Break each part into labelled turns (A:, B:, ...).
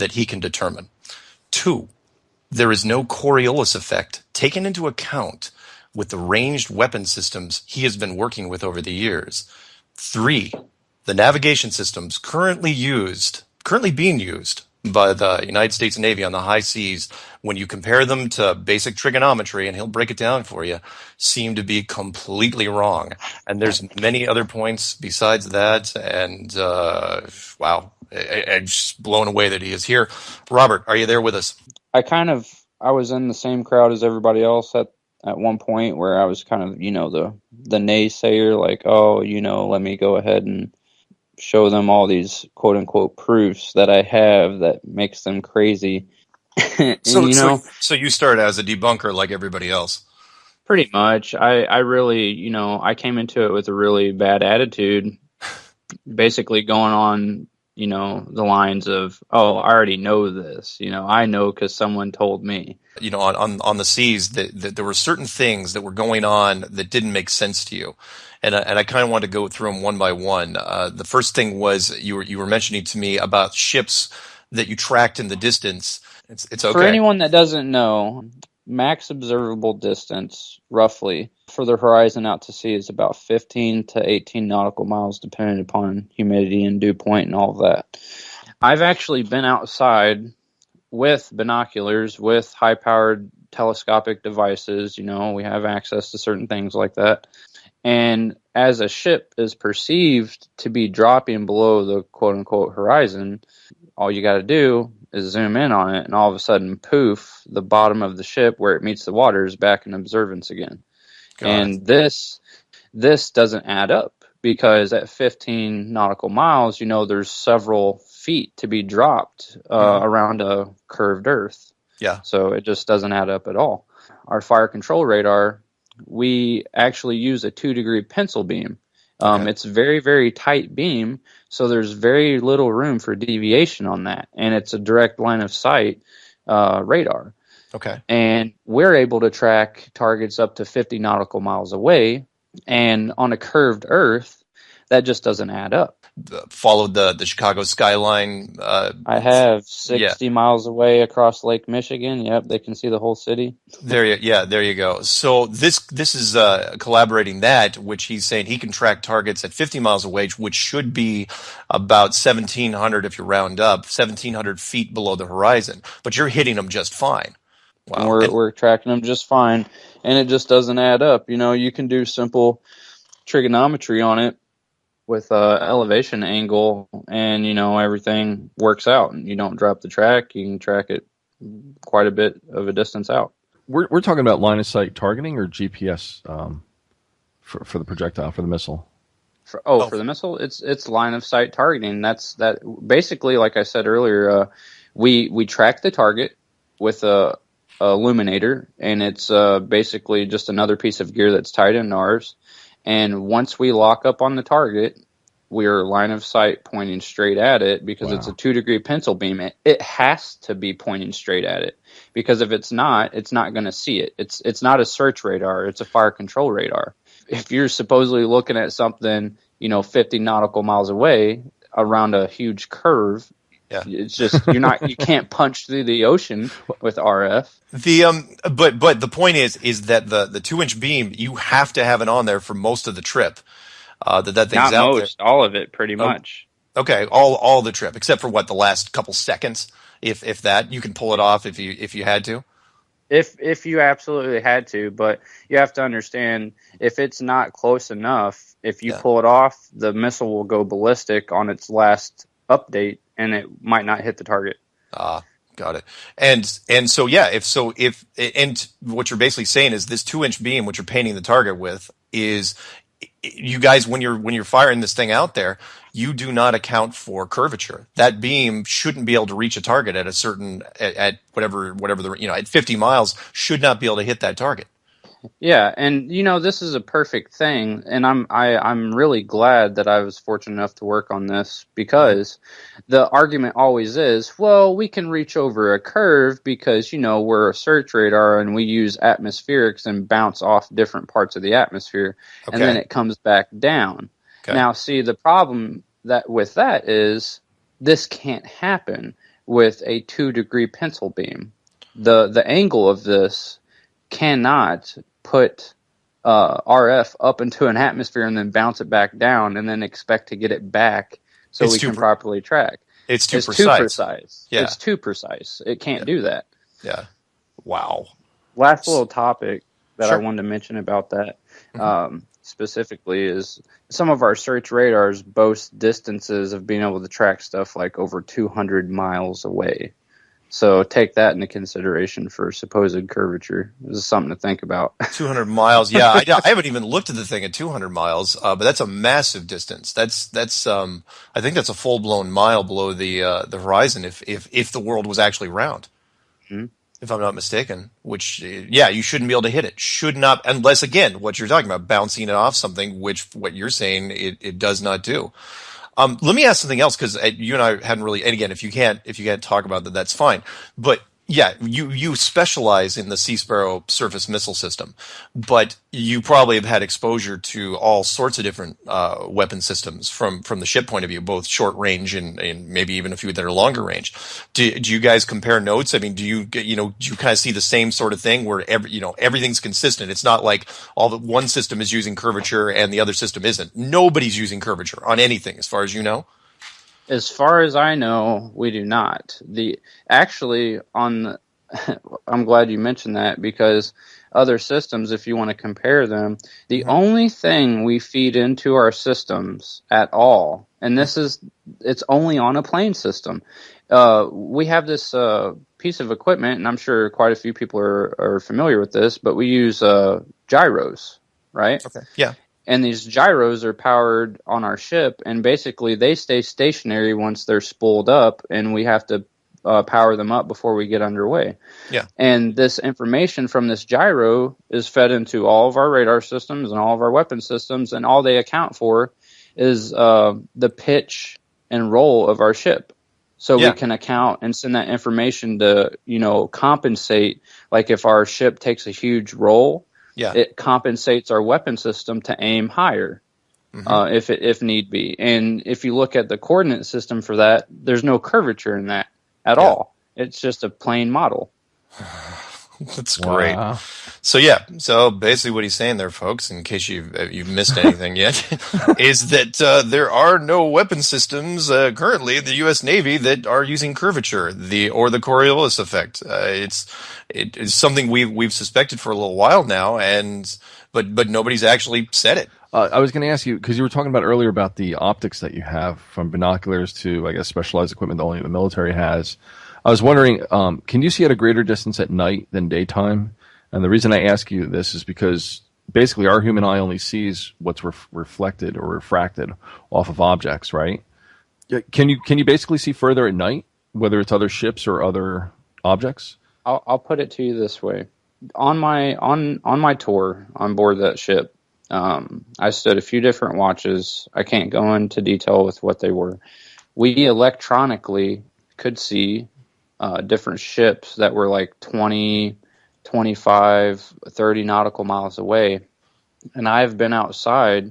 A: that he can determine. 2, there is no Coriolis effect taken into account with the ranged weapon systems he has been working with over the years. 3, the navigation systems currently being used by the United States Navy on the high seas, when you compare them to basic trigonometry, and he'll break it down for you, seem to be completely wrong. And there's many other points besides that, and wow, I'm just blown away that he is here. Robert, are you there with us?
B: I was in the same crowd as everybody else at one point, where I was kind of, the naysayer, like, oh, let me go ahead and show them all these quote unquote proofs that I have that makes them crazy. And
A: So you started as a debunker like everybody else.
B: pretty much, I really, I came into it with a really bad attitude, basically going on, the lines of, oh, I already know this, I know because someone told me.
A: On the seas, that there were certain things that were going on that didn't make sense to you. And I kind of want to go through them one by one. The first thing was you were mentioning to me about ships that you tracked in the distance. It's okay.
B: For anyone that doesn't know, max observable distance, roughly, for the horizon out to sea is about 15 to 18 nautical miles, depending upon humidity and dew point and all of that. I've actually been outside with binoculars, with high-powered telescopic devices. We have access to certain things like that. And as a ship is perceived to be dropping below the quote-unquote horizon, all you got to do is zoom in on it, and all of a sudden, poof, the bottom of the ship where it meets the water is back in observance again. And this doesn't add up, because at 15 nautical miles, there's several feet to be dropped around a curved Earth.
A: Yeah.
B: So it just doesn't add up at all. Our fire control radar, we actually use a 2-degree pencil beam. It's very, very tight beam, so there's very little room for deviation on that, and it's a direct line of sight radar.
A: Okay.
B: And we're able to track targets up to 50 nautical miles away, and on a curved Earth, that just doesn't add up.
A: Followed the Chicago skyline.
B: I have 60 miles away across Lake Michigan. Yep, they can see the whole city.
A: There you go. So this is collaborating that, which he's saying he can track targets at 50 miles away, which should be about 1,700 if you round up, 1,700 feet below the horizon. But you're hitting them just fine. Wow.
B: And we're tracking them just fine, and it just doesn't add up. You can do simple trigonometry on it with elevation angle, and everything works out, and you don't drop the track. You can track it quite a bit of a distance out.
C: We're talking about line of sight targeting or GPS for the projectile, for the missile.
B: For the missile, it's line of sight targeting. That's basically, like I said earlier, we track the target with a illuminator, and it's basically just another piece of gear that's tied into ours. And once we lock up on the target, we're line of sight pointing straight at it, because it's a 2-degree pencil beam. It has to be pointing straight at it, because if it's not going to see it. It's not a search radar. It's a fire control radar. If you're supposedly looking at something, 50 nautical miles away around a huge curve, it's just you can't punch through the ocean with RF.
A: But the point is that the 2-inch beam, you have to have it on there for most of the trip. That thing's
B: not
A: out
B: most,
A: there.
B: all of it, pretty much.
A: Okay, all the trip, except for the last couple seconds, if that. You can pull it off if you had to.
B: If you absolutely had to, but you have to understand, if it's not close enough, if you pull it off, the missile will go ballistic on its last update, and it might not hit the target.
A: Got it. And so if what you're basically saying is this 2-inch beam, which you're painting the target with, is, you guys, when you're firing this thing out there, you do not account for curvature. That beam shouldn't be able to reach a target at a certain at whatever the at 50 miles, should not be able to hit that target.
B: Yeah, and this is a perfect thing, and I'm really glad that I was fortunate enough to work on this, because the argument always is, well, we can reach over a curve because we're a search radar and we use atmospherics and bounce off different parts of the atmosphere, and then it comes back down. Okay. Now, see, the problem with that is this can't happen. with a 2-degree pencil beam. The angle of this cannot put RF up into an atmosphere and then bounce it back down and then expect to get it back so we can properly track.
A: It's too
B: It's
A: precise.
B: too precise.
A: Yeah.
B: It's too precise. It can't do that.
A: Yeah. Wow.
B: Last little topic that
A: Sure.
B: I wanted to mention about that specifically is some of our search radars boast distances of being able to track stuff like over 200 miles away. So take that into consideration for supposed curvature. This is something to think about.
A: 200 miles. Yeah, I haven't even looked at the thing at 200 miles, but that's a massive distance. That's I think that's a full blown mile below the horizon if the world was actually round.
B: Mm-hmm.
A: If I'm not mistaken, which, yeah, you shouldn't be able to hit it. Should not, unless, again, what you're talking about, bouncing it off something, which what you're saying it does not do. Let me ask something else, because you and I hadn't really, and again, if you can't talk about that, that's fine. But yeah, you specialize in the Sea Sparrow surface missile system, but you probably have had exposure to all sorts of different weapon systems from the ship point of view, both short range and maybe even a few that are longer range. Do you guys compare notes? I mean, do you kind of see the same sort of thing where everything's consistent? It's not like one system is using curvature and the other system isn't. Nobody's using curvature on anything, as far as you know.
B: As far as I know, we do not. I'm glad you mentioned that, because other systems, if you want to compare them, the only thing we feed into our systems at all, and it's only on a plane system. We have this piece of equipment, and I'm sure quite a few people are familiar with this, but we use gyros, right?
A: Okay. Yeah.
B: And these gyros are powered on our ship, and basically they stay stationary once they're spooled up, and we have to power them up before we get underway.
A: Yeah.
B: And this information from this gyro is fed into all of our radar systems and all of our weapon systems, and all they account for is the pitch and roll of our ship. So we can account and send that information to, compensate. Like if our ship takes a huge roll, it compensates our weapon system to aim higher, if need be. And if you look at the coordinate system for that, there's no curvature in that at all. It's just a plain model.
A: That's great. So basically what he's saying there, folks, in case you've missed anything yet, is that there are no weapon systems currently in the U.S. Navy that are using curvature, or the Coriolis effect. It's something we've suspected for a little while now, but nobody's actually said it.
C: I was going to ask you, because you were talking about earlier about the optics that you have, from binoculars to, I guess, specialized equipment that only the military has. I was wondering, can you see at a greater distance at night than daytime? And the reason I ask you this is because basically our human eye only sees what's reflected or refracted off of objects, right? Can you basically see further at night, whether it's other ships or other objects?
B: I'll put it to you this way: on my tour on board that ship, I stood a few different watches. I can't go into detail with what they were. We electronically could see different ships that were like 20, 25, 30 nautical miles away. And I've been outside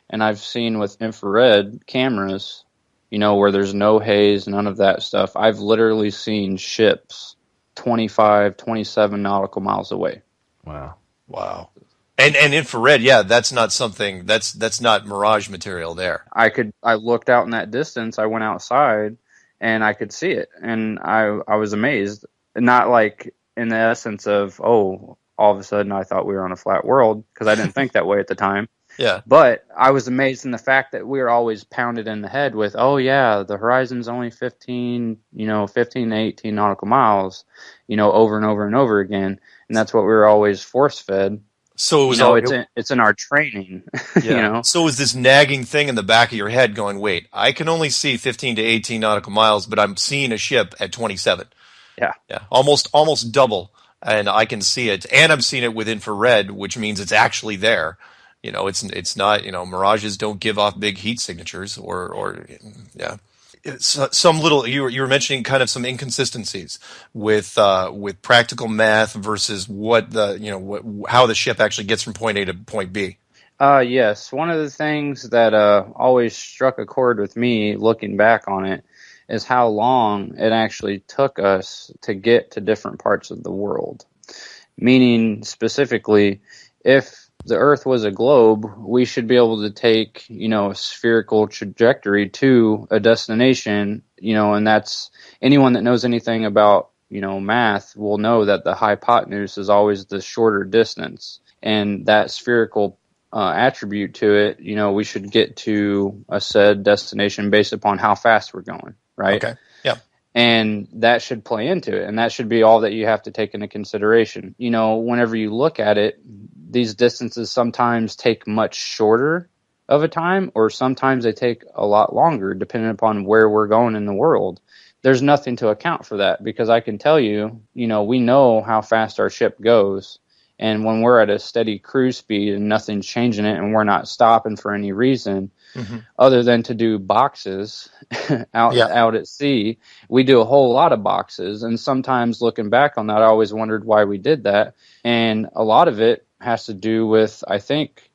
B: and I've seen with infrared cameras, where there's no haze, none of that stuff. I've literally seen ships 25, 27 nautical miles away.
A: Wow. And infrared, that's not something, that's not mirage material there.
B: I looked out in that distance. I went outside and I could see it, and I was amazed. Not like in the essence of, all of a sudden I thought we were on a flat world, because I didn't think that way at the time.
A: Yeah.
B: But I was amazed in the fact that we were always pounded in the head with, the horizon's only 15 to 18 nautical miles, over and over and over again. And that's what we were always force fed.
A: So it was
B: it's in our training.
A: So it was this nagging thing in the back of your head going, wait, I can only see 15 to 18 nautical miles, but I'm seeing a ship at 27.
B: Yeah.
A: Almost double, and I can see it, and I'm seeing it with infrared, which means it's actually there. It's not, mirages don't give off big heat signatures or. It's some little, you were mentioning kind of some inconsistencies with practical math versus how the ship actually gets from point A to point B.
B: Yes. One of the things that always struck a chord with me looking back on it is how long it actually took us to get to different parts of the world. Meaning, specifically, if the Earth was a globe, we should be able to take, a spherical trajectory to a destination, and that's, anyone that knows anything about, math will know that the hypotenuse is always the shorter distance. And that spherical attribute to it, we should get to a said destination based upon how fast we're going, right?
A: Okay. Yeah.
B: And that should play into it. And that should be all that you have to take into consideration. Whenever you look at it, these distances sometimes take much shorter of a time, or sometimes they take a lot longer, depending upon where we're going in the world. There's nothing to account for that, because I can tell you, we know how fast our ship goes. And when we're at a steady cruise speed and nothing's changing it and we're not stopping for any reason other than to do boxes out at sea, we do a whole lot of boxes. And sometimes looking back on that, I always wondered why we did that. And a lot of it has to do with, I think,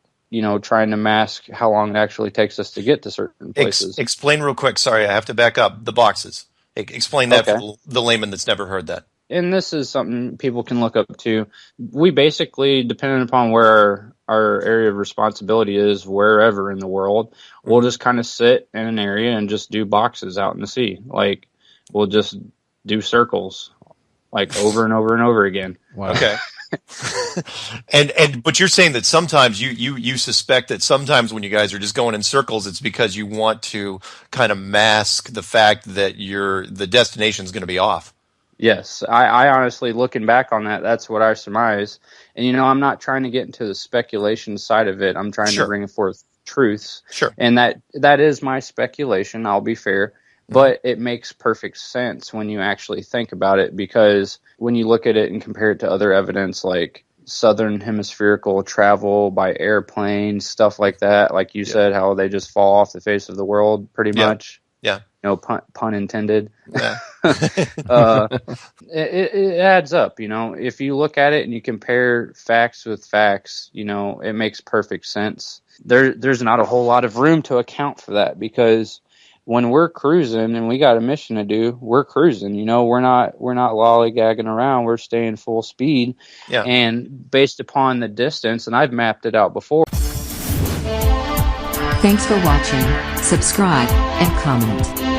B: trying to mask how long it actually takes us to get to certain places.
A: Explain real quick. Sorry, I have to back up. The boxes. Explain that for the layman that's never heard that.
B: And this is something people can look up to. We basically, depending upon where our area of responsibility is, wherever in the world, we'll just kind of sit in an area and just do boxes out in the sea. Like, we'll just do circles, like over and over and over again.
C: Wow.
A: Okay. But you're saying that sometimes you suspect that sometimes when you guys are just going in circles, it's because you want to kind of mask the fact that the destination is going to be off.
B: Yes, I honestly, looking back on that, that's what I surmise. And, I'm not trying to get into the speculation side of it. I'm trying to bring forth truths.
A: Sure.
B: And that is my speculation, I'll be fair. But it makes perfect sense when you actually think about it, because when you look at it and compare it to other evidence like southern hemispherical travel by airplane, stuff like that, like you said, how they just fall off the face of the world pretty much.
A: Yeah.
B: Pun intended.
A: Yeah.
B: It adds up, If you look at it and you compare facts with facts, it makes perfect sense. There's not a whole lot of room to account for that, because when we're cruising and we got a mission to do, we're cruising. We're not lollygagging around. We're staying full speed.
A: Yeah.
B: And based upon the distance, and I've mapped it out before.
D: Thanks for watching. Subscribe and comment.